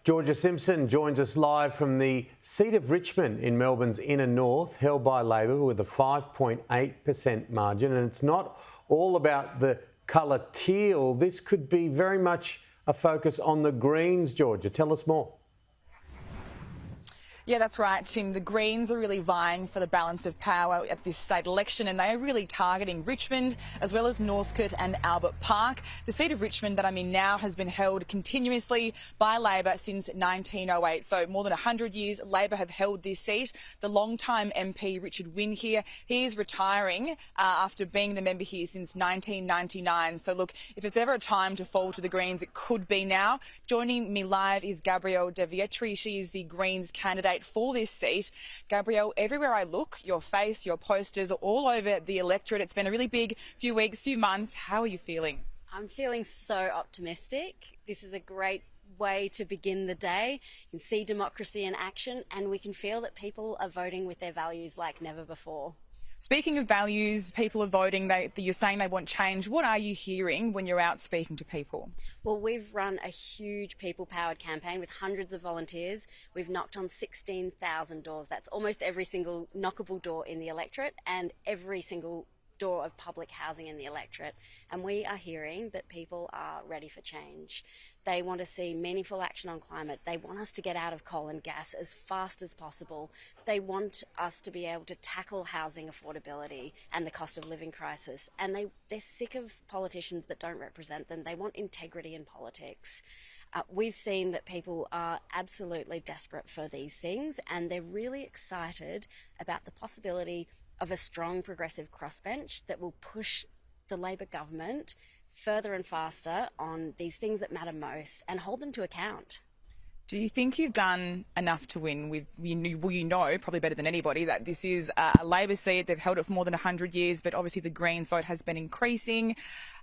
Georgia Simpson joins us live from the seat of Richmond in Melbourne's inner north, held by Labor with a 5.8% margin. And it's not all about the colour teal. This could be very much a focus on the Greens, Georgia. Tell us more. Yeah, that's right, Tim. The Greens are really vying for the balance of power at this state election, and they are really targeting Richmond as well as Northcote and Albert Park. The seat of Richmond that I'm in now has been held continuously by Labor since 1908. So more than 100 years, Labor have held this seat. The long-time MP, Richard Wynne here, he is retiring after being the member here since 1999. So look, if it's ever a time to fall to the Greens, it could be now. Joining me live is Gabrielle De Vietri. She is the Greens candidate for this seat. Gabrielle, everywhere I look, your face, your posters are all over the electorate. It's been a really big few weeks, few months. How are you feeling? I'm feeling so optimistic. This is a great way to begin the day. You can see democracy in action, and we can feel that people are voting with their values like never before. Speaking of values, people are voting. You're saying they want change. What are you hearing when you're out speaking to people? Well, we've run a huge people-powered campaign with hundreds of volunteers. We've knocked on 16,000 doors. That's almost every single knockable door in the electorate and every single door of public housing in the electorate, and we are hearing that people are ready for change. They want to see meaningful action on climate. They want us to get out of coal and gas as fast as possible. They want us to be able to tackle housing affordability and the cost of living crisis, and they're sick of politicians that don't represent them. They want integrity in politics. We've seen that people are absolutely desperate for these things, and they're really excited about the possibility of a strong progressive crossbench that will push the Labor government further and faster on these things that matter most and hold them to account. Do you think you've done enough to win? You know probably better than anybody that this is a Labor seat. They've held it for more than 100 years, but obviously the Greens vote has been increasing.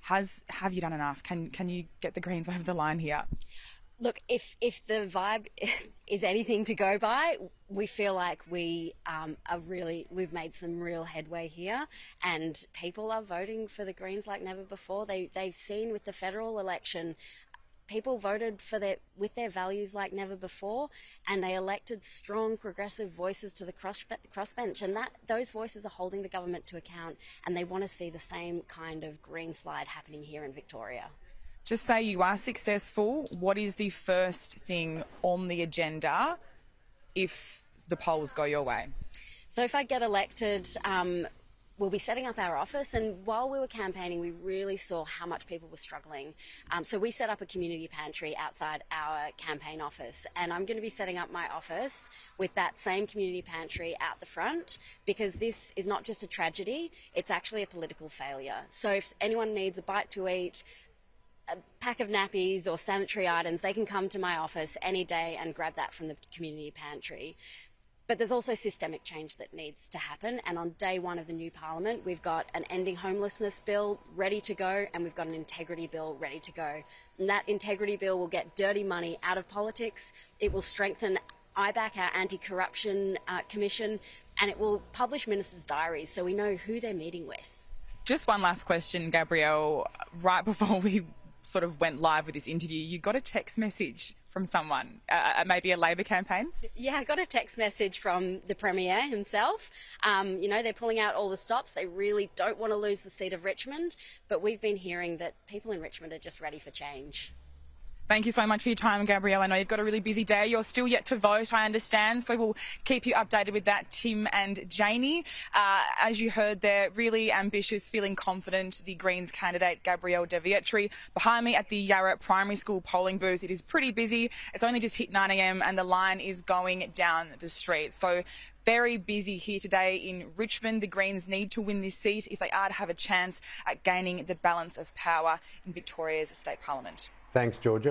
Have you done enough? Can you get the Greens over the line here? Look, if the vibe is anything to go by, we feel like we've made some real headway here, and people are voting for the Greens like never before. They've seen with the federal election, people voted with their values like never before, and they elected strong progressive voices to the crossbench, and those voices are holding the government to account, and they want to see the same kind of green slide happening here in Victoria. Just say you are successful. What is the first thing on the agenda if the polls go your way? So if I get elected, we'll be setting up our office, and while we were campaigning, we really saw how much people were struggling. So we set up a community pantry outside our campaign office, and I'm going to be setting up my office with that same community pantry out the front, because this is not just a tragedy, it's actually a political failure. So if anyone needs a bite to eat, a pack of nappies or sanitary items, they can come to my office any day and grab that from the community pantry. But there's also systemic change that needs to happen, and on day one of the new parliament, we've got an ending homelessness bill ready to go, and we've got an integrity bill ready to go. And that integrity bill will get dirty money out of politics. It will strengthen IBAC, our anti-corruption commission, and it will publish ministers' diaries so we know who they're meeting with. Just one last question, Gabrielle. Right before we sort of went live with this interview, you got a text message from someone, maybe a Labor campaign? Yeah, I got a text message from the Premier himself. They're pulling out all the stops. They really don't want to lose the seat of Richmond, but we've been hearing that people in Richmond are just ready for change. Thank you so much for your time, Gabrielle. I know you've got a really busy day. You're still yet to vote, I understand, so we'll keep you updated with that, Tim and Janie. As you heard, they're really ambitious, feeling confident, the Greens candidate, Gabrielle De Vietri. Behind me at the Yarra Primary School polling booth, it is pretty busy. It's only just hit 9 a.m. and the line is going down the street. So very busy here today in Richmond. The Greens need to win this seat if they are to have a chance at gaining the balance of power in Victoria's state parliament. Thanks, Georgia.